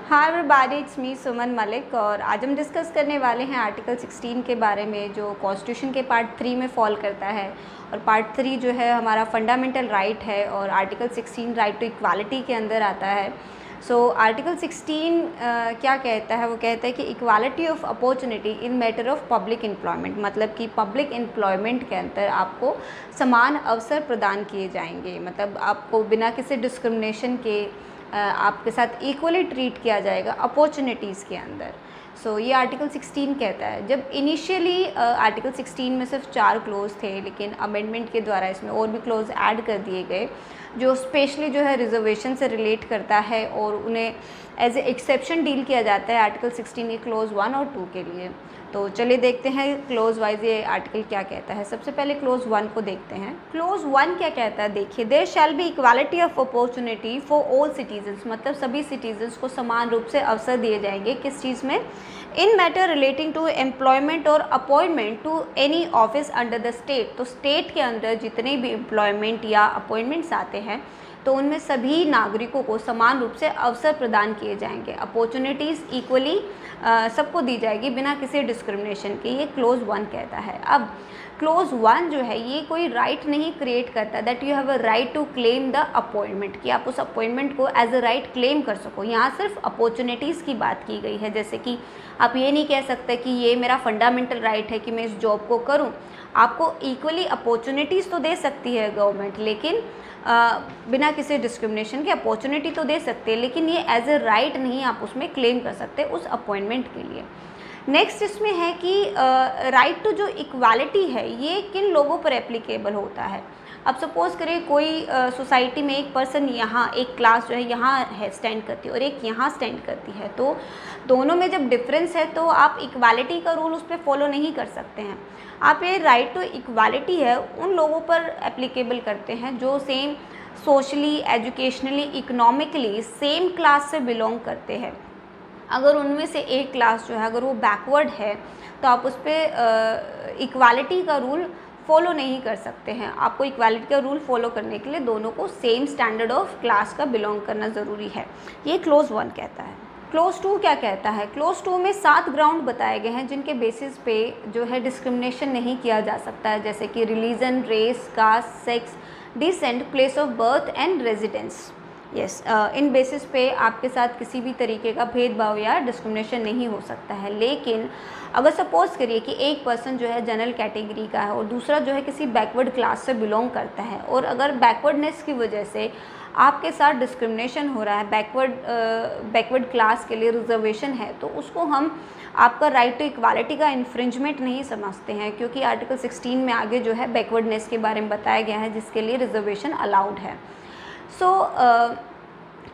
Hi everybody, it's me सुमन मलिक और आज हम डिस्कस करने वाले हैं आर्टिकल 16 के बारे में जो कॉन्स्टिट्यूशन के पार्ट 3 में फॉल करता है। और पार्ट 3 जो है हमारा फंडामेंटल राइट है और आर्टिकल 16 राइट टू इक्वालिटी के अंदर आता है। सो आर्टिकल 16 क्या कहता है? वो कहता है कि equality of opportunity in matter of public employment, मतलब कि पब्लिक एम्प्लॉयमेंट के अंदर आपको समान अवसर प्रदान किए जाएंगे। मतलब आपको बिना किसी डिस्क्रिमिनेशन के आपके साथ इक्वली ट्रीट किया जाएगा अपॉर्चुनिटीज़ के अंदर। सो ये आर्टिकल 16 कहता है। जब इनिशियली आर्टिकल 16 में सिर्फ 4 क्लोज थे, लेकिन अमेंडमेंट के द्वारा इसमें और भी क्लोज ऐड कर दिए गए जो स्पेशली जो है रिजर्वेशन से रिलेट करता है और उन्हें एज ए एक्सेप्शन डील किया जाता है आर्टिकल 16 के क्लोज 1 और 2 के लिए। तो चलिए देखते हैं क्लोज वाइज ये आर्टिकल क्या कहता है। सबसे पहले क्लोज 1 को देखते हैं। क्लोज 1 क्या कहता है? देखिए, there shall be equality of opportunity for all citizens, मतलब सभी सिटीजन्स को समान रूप से अवसर दिए जाएंगे। किस चीज़ में? In matter relating to employment और appointment to any office under the state. तो स्टेट के अंदर जितने भी एम्प्लॉयमेंट या अपॉइंटमेंट्स आते हैं तो उनमें सभी नागरिकों को समान रूप से अवसर प्रदान किए जाएंगे। अपॉर्चुनिटीज़ इक्वली सबको दी जाएगी बिना किसी डिस्क्रिमिनेशन के। ये क्लोज 1 कहता है। अब क्लोज 1 जो है ये कोई राइट नहीं क्रिएट करता that you have a right to claim the appointment, कि आप उस अपॉइंटमेंट को एज अ राइट क्लेम कर सको। यहाँ सिर्फ अपॉर्चुनिटीज़ की बात की गई है। जैसे कि आप ये नहीं कह सकते कि ये मेरा फंडामेंटल राइट है कि मैं इस जॉब को करूँ। आपको इक्वली अपॉर्चुनिटीज़ तो दे सकती है गवर्नमेंट, लेकिन बिना किसी डिस्क्रिमिनेशन के अपॉर्चुनिटी तो दे सकते हैं, लेकिन ये एज ए राइट नहीं आप उसमें क्लेम कर सकते उस अपॉइंटमेंट के लिए। नेक्स्ट इसमें है कि राइट टू जो इक्वालिटी है ये किन लोगों पर एप्लीकेबल होता है। अब सपोज़ करिए कोई सोसाइटी में एक पर्सन यहाँ, एक क्लास जो है यहाँ है स्टैंड करती है और एक यहाँ स्टैंड करती है, तो दोनों में जब डिफरेंस है तो आप इक्वालिटी का रूल उस पर फॉलो नहीं कर सकते हैं। आप ये राइट टू इक्वालिटी है उन लोगों पर एप्लीकेबल करते हैं जो same socially, educationally, economically same class से बिलोंग करते हैं। अगर उनमें से एक क्लास जो है अगर वो बैकवर्ड है तो आप उस पर इक्वालिटी का रूल फॉलो नहीं कर सकते हैं। आपको इक्वालिटी का रूल फॉलो करने के लिए दोनों को सेम स्टैंडर्ड ऑफ क्लास का बिलोंग करना ज़रूरी है। ये क्लोज 1 कहता है। क्लोज 2 क्या कहता है? क्लोज 2 में 7 ग्राउंड बताए गए हैं जिनके बेसिस पे जो है डिस्क्रिमिनेशन नहीं किया जा सकता है, जैसे कि religion, race, caste, sex, descent, place of birth and residence. Yes, इन बेसिस पे आपके साथ किसी भी तरीके का भेदभाव या डिस्क्रिमिनेशन नहीं हो सकता है। लेकिन अगर सपोज़ करिए कि एक पर्सन जो है जनरल कैटेगरी का है और दूसरा जो है किसी बैकवर्ड क्लास से बिलोंग करता है, और अगर बैकवर्डनेस की वजह से आपके साथ डिस्क्रिमिनेशन हो रहा है, बैकवर्ड क्लास के लिए रिजर्वेशन है, तो उसको हम आपका राइट टू इक्वालिटी का इन्फ्रिंजमेंट नहीं समझते हैं, क्योंकि आर्टिकल 16 में आगे जो है बैकवर्डनेस के बारे में बताया गया है जिसके लिए रिजर्वेशन अलाउड है। सो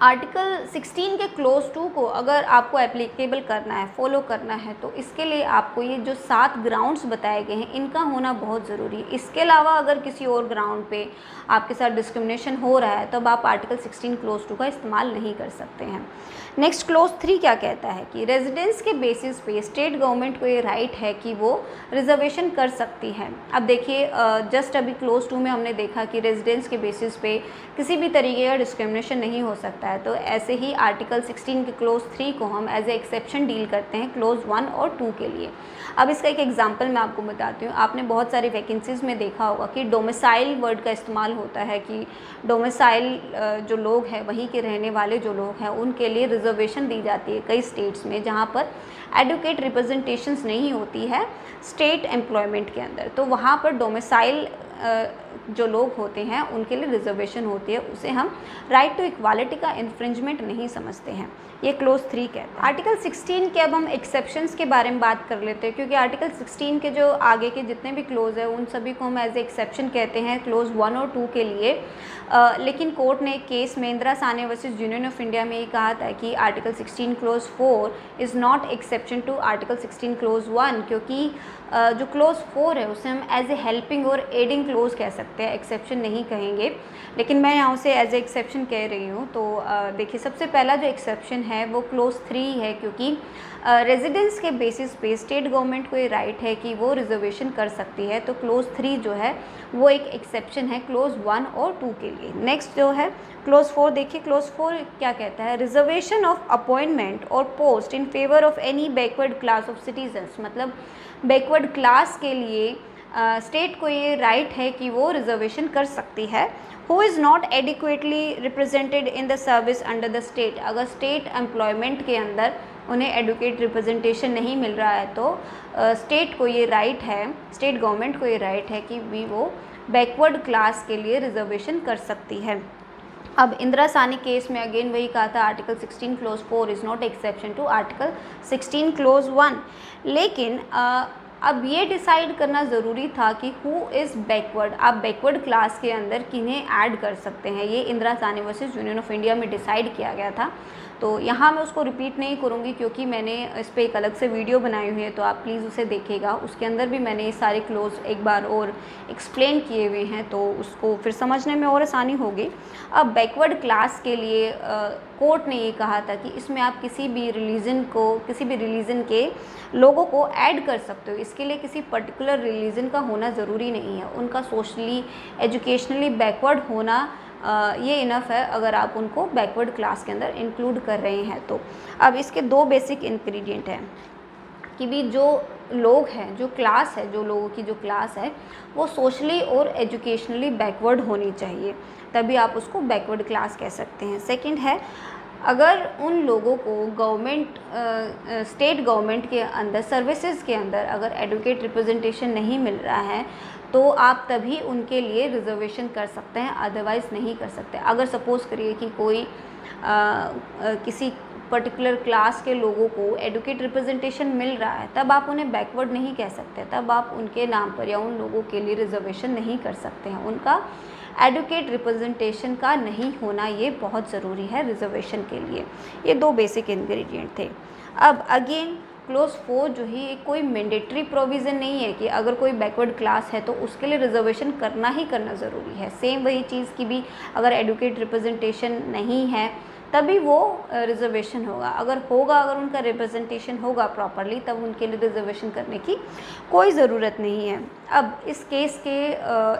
आर्टिकल 16 के क्लोज 2 को अगर आपको एप्लीकेबल करना है, फॉलो करना है, तो इसके लिए आपको ये जो 7 ग्राउंड्स बताए गए हैं इनका होना बहुत ज़रूरी है। इसके अलावा अगर किसी और ग्राउंड पे आपके साथ डिस्क्रिमिनेशन हो रहा है तब आप आर्टिकल 16 क्लोज 2 का इस्तेमाल नहीं कर सकते हैं। नेक्स्ट क्लोज 3 क्या कहता है कि रेजिडेंस के बेसिस पे स्टेट गवर्नमेंट को ये राइट है कि वो रिजर्वेशन कर सकती है। अब देखिए, जस्ट अभी क्लोज 2 में हमने देखा कि रेजिडेंस के बेसिस पे किसी भी तरीके का डिस्क्रिमिनेशन नहीं हो सकता है, तो ऐसे ही आर्टिकल 16 के क्लोज 3 को हम एज ए एक्सेप्शन डील करते हैं क्लोज 1 और 2 के लिए। अब इसका एक एग्जांपल मैं आपको बताती हूँ। आपने बहुत सारी वैकेंसीज़ में देखा होगा कि डोमिसाइल वर्ड का इस्तेमाल होता है, कि डोमिसाइल जो लोग हैं, वहीं के रहने वाले जो लोग हैं, उनके लिए रिजर्वेशन दी जाती है कई स्टेट्स में जहाँ पर एडुकेट रिप्रेजेंटेशंस नहीं होती है स्टेट एम्प्लॉयमेंट के अंदर, तो वहाँ पर डोमिसाइल जो लोग होते हैं उनके लिए रिजर्वेशन होती है। उसे हम राइट टू इक्वालिटी का इन्फ्रिंजमेंट नहीं समझते हैं। ये क्लोज 3 कहते हैं। आर्टिकल 16 के अब हम एक्सेप्शंस के बारे में बात कर लेते हैं, क्योंकि आर्टिकल 16 के जो आगे के जितने भी क्लोज है उन सभी को हम एज ए एक्सेप्शन कहते हैं क्लोज 1 और 2 के लिए। लेकिन कोर्ट ने एक case Mahindra Sane versus union of India में ये कहा था कि article 16 clause 4 is not exception to article 16 clause 1, क्योंकि जो क्लोज 4 है उसे हम एज ए हेल्पिंग और एडिंग एक्सेप्टिंग क्लोज कह सकते हैं, एक्सेप्शन नहीं कहेंगे, लेकिन मैं यहाँ से एज ए एक्सेप्शन कह रही हूँ। तो देखिए सबसे पहला जो एक्सेप्शन है वो क्लोज 3 है, क्योंकि रेजिडेंस के बेसिस पे स्टेट गवर्नमेंट को ये राइट है कि वो रिजर्वेशन कर सकती है। तो क्लोज 3 जो है वो एक एक्सेप्शन है क्लोज 1 और 2 के लिए। नेक्स्ट जो है क्लोज 4, देखिए क्लोज 4 क्या कहता है, रिजर्वेशन ऑफ अपॉइंटमेंट और post in favour of any backward class of citizens. मतलब बैकवर्ड क्लास के लिए स्टेट को ये राइट है कि वो रिजर्वेशन कर सकती है। Who is not adequately represented in the service under the state, अगर स्टेट एम्प्लॉयमेंट के अंदर उन्हें एडुकेट रिप्रेजेंटेशन नहीं मिल रहा है तो स्टेट को ये राइट है, स्टेट गवर्नमेंट को ये राइट है कि वो बैकवर्ड क्लास के लिए रिजर्वेशन कर सकती है। अब इंदिरा साहनी केस में अगेन वही कहा था, article 16 clause 4 is not exception to article 16 clause 1। लेकिन अब ये डिसाइड करना ज़रूरी था कि हु इज़ बैकवर्ड, आप बैकवर्ड क्लास के अंदर किन्हें ऐड कर सकते हैं, ये Indira Sawhney versus union of India में डिसाइड किया गया था। तो यहाँ मैं उसको रिपीट नहीं करूँगी क्योंकि मैंने इस पर एक अलग से वीडियो बनाई हुई है, तो आप प्लीज़ उसे देखिएगा। उसके अंदर भी मैंने ये सारे क्लोज एक बार और एक्सप्लेन किए हुए हैं, तो उसको फिर समझने में और आसानी होगी। अब बैकवर्ड क्लास के लिए कोर्ट ने ये कहा था कि इसमें आप किसी भी रिलीजन के लोगों को ऐड कर सकते हो। इसके लिए किसी पर्टिकुलर रिलीजन का होना ज़रूरी नहीं है, उनका सोशली एजुकेशनली बैकवर्ड होना ये इनफ है अगर आप उनको बैकवर्ड क्लास के अंदर इंक्लूड कर रहे हैं तो। अब इसके 2 बेसिक इंग्रेडिएंट हैं कि भी जो लोग हैं, जो क्लास है, जो लोगों की जो क्लास है वो सोशली और एजुकेशनली बैकवर्ड होनी चाहिए, तभी आप उसको बैकवर्ड क्लास कह सकते हैं। सेकंड है, अगर उन लोगों को गवर्नमेंट स्टेट गवर्नमेंट के अंदर सर्विसेज के अंदर अगर एडुकेट रिप्रेजेंटेशन नहीं मिल रहा है तो आप तभी उनके लिए रिजर्वेशन कर सकते हैं, अदरवाइज़ नहीं कर सकते। अगर सपोज़ करिए कि कोई किसी पर्टिकुलर क्लास के लोगों को एडुकेट रिप्रेजेंटेशन मिल रहा है, तब आप उन्हें बैकवर्ड नहीं कह सकते, तब आप उनके नाम पर या उन लोगों के लिए रिजर्वेशन नहीं कर सकते हैं। उनका एडुकेट रिप्रेजेंटेशन का नहीं होना ये बहुत ज़रूरी है रिजर्वेशन के लिए। ये 2 बेसिक इंग्रेडिएंट थे। अब अगेन क्लोज 4 जो है कोई मैंडेटरी प्रोविज़न नहीं है कि अगर कोई बैकवर्ड क्लास है तो उसके लिए रिजर्वेशन करना ही करना ज़रूरी है। सेम वही चीज़ की भी अगर एडुकेट रिप्रेजेंटेशन नहीं है तभी वो रिजर्वेशन होगा। अगर उनका रिप्रेजेंटेशन होगा प्रॉपरली तब उनके लिए रिजर्वेशन करने की कोई ज़रूरत नहीं है। अब इस केस के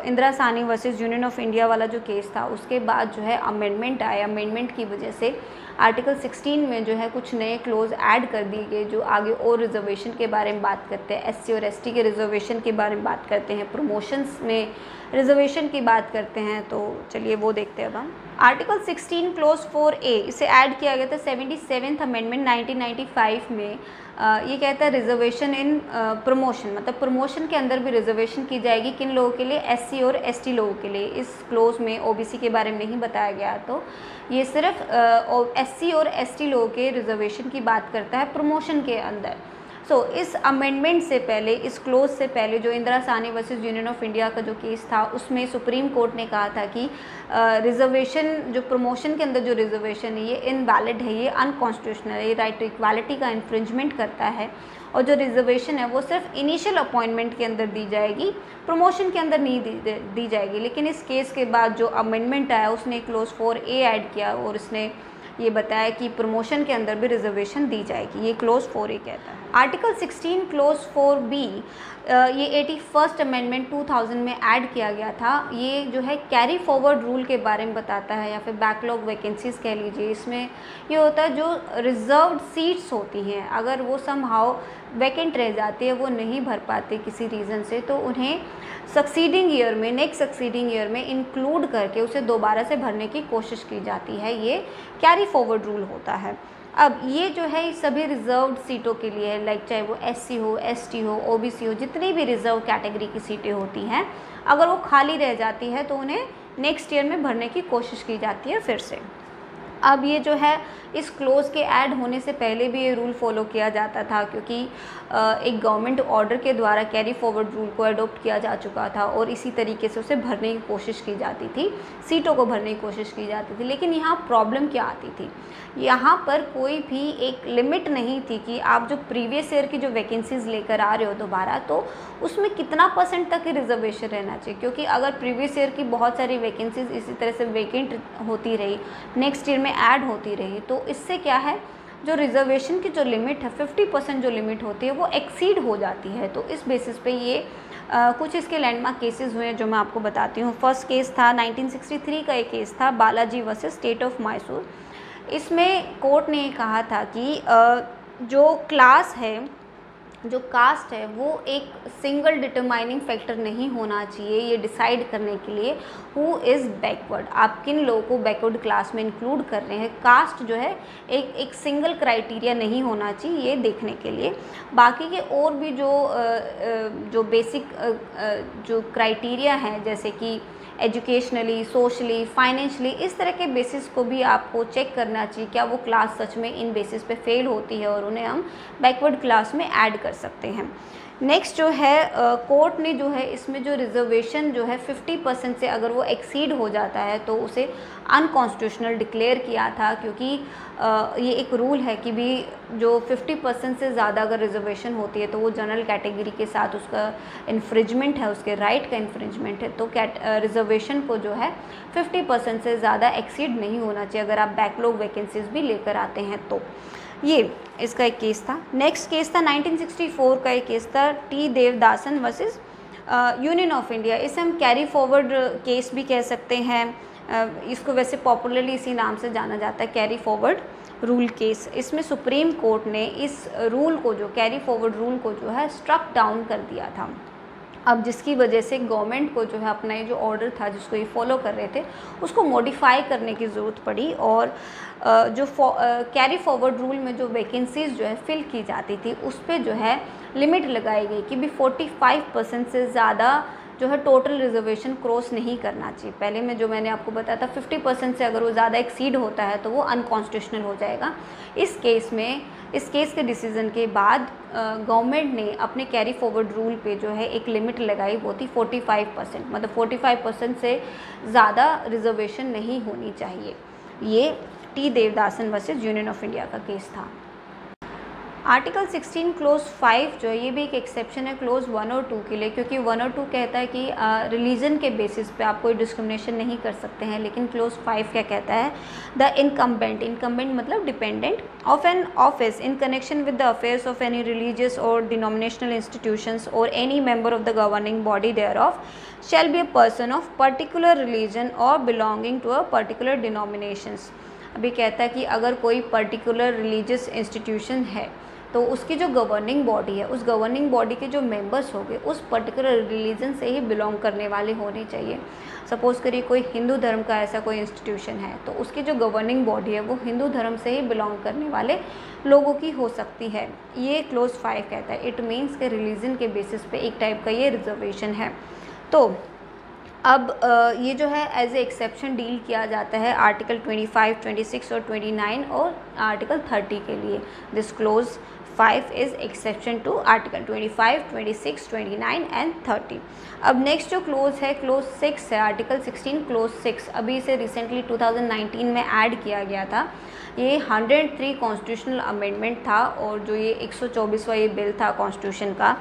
Indira Sawhney versus union of India वाला जो केस था उसके बाद जो है अमेंडमेंट आया। अमेंडमेंट की वजह से आर्टिकल 16 में जो है कुछ नए क्लोज ऐड कर दिए गए जो आगे और रिजर्वेशन के बारे में बात करते हैं, SC और ST के रिजर्वेशन के बारे में बात करते हैं, प्रमोशंस में रिजर्वेशन की बात करते हैं। तो चलिए वो देखते हैं अब हम। आर्टिकल 16 क्लोज 4A इसे ऐड किया गया था 77th अमेंडमेंट 1995 में। ये कहता है रिजर्वेशन इन प्रमोशन, मतलब प्रमोशन के अंदर भी रिजर्वेशन की जाएगी। किन लोगों के लिए? SC और ST लोगों के लिए। इस क्लोज में OBC के बारे में नहीं बताया गया, तो ये सिर्फ SC और ST लोगों के रिजर्वेशन की बात करता है प्रमोशन के अंदर। इस अमेंडमेंट से पहले, इस क्लोज से पहले जो Indira Sawhney versus union of India का जो केस था उसमें सुप्रीम कोर्ट ने कहा था कि रिजर्वेशन जो प्रमोशन के अंदर जो रिजर्वेशन है ये इनवैलिड है, ये अनकॉन्स्टिट्यूशनल है, ये राइट टू इक्वालिटी का इन्फ्रिंजमेंट करता है और जो रिजर्वेशन है वो सिर्फ इनिशियल अपॉइंटमेंट के अंदर दी जाएगी, प्रमोशन के अंदर नहीं दी जाएगी। लेकिन इस केस के बाद जो अमेंडमेंट आया उसने क्लोज 4A ऐड किया और उसने ये बताया कि प्रमोशन के अंदर भी रिजर्वेशन दी जाएगी। ये क्लोज 4A कहता है। आर्टिकल 16 क्लोज 4B ये 81st अमेंडमेंट 2000 में ऐड किया गया था। ये जो है कैरी फॉरवर्ड रूल के बारे में बताता है या फिर बैकलॉग वैकेंसीज कह लीजिए। इसमें ये होता है जो रिजर्व्ड सीट्स होती हैं अगर वो समहाउ वैकेंट रह जाती है, वो नहीं भर पाते किसी रीज़न से, तो उन्हें सक्सीडिंग ईयर में, नेक्स्ट सक्सीडिंग ईयर में इंक्लूड करके उसे दोबारा से भरने की कोशिश की जाती है। ये कैरी फॉरवर्ड रूल होता है। अब ये जो है सभी रिजर्व्ड सीटों के लिए है, लाइक चाहे वो SC हो, ST हो, OBC हो, जितनी भी रिजर्व कैटेगरी की सीटें होती हैं अगर वो खाली रह जाती है तो उन्हें नेक्स्ट ईयर में भरने की कोशिश की जाती है फिर से। अब ये जो है इस क्लोज़ के ऐड होने से पहले भी ये रूल फॉलो किया जाता था, क्योंकि एक गवर्नमेंट ऑर्डर के द्वारा कैरी फॉरवर्ड रूल को अडॉप्ट किया जा चुका था और इसी तरीके से उसे भरने की कोशिश की जाती थी, सीटों को भरने की कोशिश की जाती थी। लेकिन यहाँ प्रॉब्लम क्या आती थी, यहाँ पर कोई भी एक लिमिट नहीं थी कि आप जो प्रीवियस ईयर की जो वैकेंसीज़ लेकर आ रहे हो दोबारा, तो उसमें कितना % तक ही रिजर्वेशन रहना चाहिए। क्योंकि अगर प्रीवियस ईयर की बहुत सारी वैकेंसीज इसी तरह से वेकेंट होती रही, नेक्स्ट ईयर में ऐड होती रही, तो इससे क्या है, जो रिजर्वेशन की जो लिमिट है 50% जो लिमिट होती है वो एक्सीड हो जाती है। तो इस बेसिस पे ये कुछ इसके लैंडमार्क केसेस हुए हैं जो मैं आपको बताती हूँ। फर्स्ट केस था 1963 का एक केस था, Balaji versus state of Mysore. इसमें कोर्ट ने कहा था कि जो क्लास है, जो कास्ट है, वो एक सिंगल डिटरमाइनिंग फैक्टर नहीं होना चाहिए ये डिसाइड करने के लिए हु इज़ बैकवर्ड, आप किन लोगों को बैकवर्ड क्लास में इंक्लूड कर रहे हैं। कास्ट जो है एक सिंगल क्राइटेरिया नहीं होना चाहिए ये देखने के लिए। बाकी के और भी जो बेसिक जो क्राइटेरिया हैं, जैसे कि एजुकेशनली, सोशली, फाइनेंशली, इस तरह के बेसिस को भी आपको चेक करना चाहिए, क्या वो क्लास सच में इन बेसिस पे फेल होती है और उन्हें हम बैकवर्ड क्लास में ऐड कर सकते हैं। नेक्स्ट जो है कोर्ट ने जो है इसमें जो रिजर्वेशन जो है 50% से अगर वो एक्सीड हो जाता है तो उसे अनकॉन्स्टिट्यूशनल डिक्लेयर किया था, क्योंकि ये एक रूल है कि भी जो 50% से ज़्यादा अगर रिजर्वेशन होती है तो वो जनरल कैटेगरी के साथ उसका इन्फ्रिंजमेंट है, उसके राइट का इन्फ्रिंजमेंट है। तो रिजर्वेशन को जो है 50% से ज़्यादा एक्सीड नहीं होना चाहिए अगर आप बैकलॉग वैकेंसीज भी लेकर आते हैं तो। ये इसका एक केस था। नेक्स्ट केस था 1964 का एक केस था, T Devadasan versus union of India. इसे हम कैरी फॉरवर्ड केस भी कह सकते हैं, इसको वैसे पॉपुलरली इसी नाम से जाना जाता है, कैरी फॉरवर्ड रूल केस। इसमें सुप्रीम कोर्ट ने इस रूल को, जो कैरी फॉरवर्ड रूल को जो है स्ट्रक डाउन कर दिया था। अब जिसकी वजह से गवर्नमेंट को जो है अपना ये जो ऑर्डर था जिसको ये फॉलो कर रहे थे उसको मॉडिफाई करने की ज़रूरत पड़ी, और जो कैरी फॉरवर्ड रूल में जो वैकेंसीज़ जो है फिल की जाती थी उस पर जो है लिमिट लगाई गई कि भी 45% से ज़्यादा जो है टोटल रिजर्वेशन क्रॉस नहीं करना चाहिए। पहले में जो मैंने आपको बताया था 50% से अगर वो ज़्यादा एक्सीड होता है तो वो अनकॉन्स्टिट्यूशनल हो जाएगा। इस केस के डिसीज़न के बाद गवर्नमेंट ने अपने कैरी फॉरवर्ड रूल पे जो है एक लिमिट लगाई, वो थी 45%, मतलब 45% से ज़्यादा रिजर्वेशन नहीं होनी चाहिए। ये T Devadasan versus union of India का केस था। आर्टिकल 16 क्लोज 5 जो है ये भी एक एक्सेप्शन है क्लोज 1 और 2 के लिए, क्योंकि 1 और 2 कहता है कि रिलीजन के बेसिस पे आप कोई डिस्क्रिमिनेशन नहीं कर सकते हैं। लेकिन क्लोज 5 क्या कहता है, द इनकम्बेंट मतलब dependent of an office in connection with the affairs of any religious और डिनोमिनेशनल इंस्टीट्यूशंस और any member of the governing body there of shall be a person of particular religion और belonging to a particular denominations. अभी कहता है कि अगर कोई particular religious institution है तो उसकी जो गवर्निंग बॉडी है, उस गवर्निंग बॉडी के जो मेंबर्स होंगे उस पर्टिकुलर रिलीजन से ही बिलोंग करने वाले होने चाहिए। सपोज़ करिए कोई हिंदू धर्म का ऐसा कोई इंस्टीट्यूशन है तो उसकी जो गवर्निंग बॉडी है वो हिंदू धर्म से ही बिलोंग करने वाले लोगों की हो सकती है। ये क्लोज 5 कहता है। इट मीन्स के रिलीजन के बेसिस पे एक टाइप का ये रिजर्वेशन है। तो अब ये जो है एज ए एक्सेप्शन डील किया जाता है आर्टिकल 25, 26 और 29 और आर्टिकल 30 के लिए। This clause 5 is exception to article 25, 26, 29 and 30। अब नेक्स्ट जो क्लोज है क्लोज 6 है, आर्टिकल 16 क्लोज 6। अभी इसे रिसेंटली 2019 में ऐड किया गया था। ये 103 कॉन्स्टिट्यूशनल अमेंडमेंट था और जो ये 124वां ये बिल था कॉन्स्टिट्यूशन का,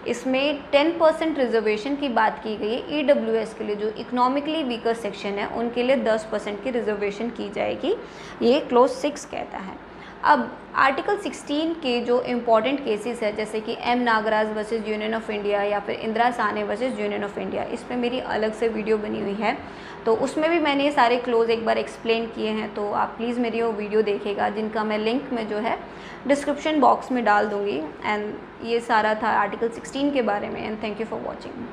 इसमें 10% रिजर्वेशन की बात की गई है। EWS के लिए जो इकोनॉमिकली वीकर सेक्शन है उनके लिए 10% की रिजर्वेशन की जाएगी, ये क्लोज 6 कहता है। अब आर्टिकल 16 के जो इम्पॉर्टेंट केसेस है जैसे कि M Nagaraj versus union of India या फिर Indira Sawhney versus union of India, इस पर मेरी अलग से वीडियो बनी हुई है, तो उसमें भी मैंने ये सारे क्लोज एक बार एक्सप्लेन किए हैं। तो आप प्लीज़ मेरी वो वीडियो देखिएगा जिनका मैं लिंक में जो है डिस्क्रिप्शन बॉक्स में डाल दूँगी। एंड ये सारा था आर्टिकल 16 के बारे में। And thank you for watching.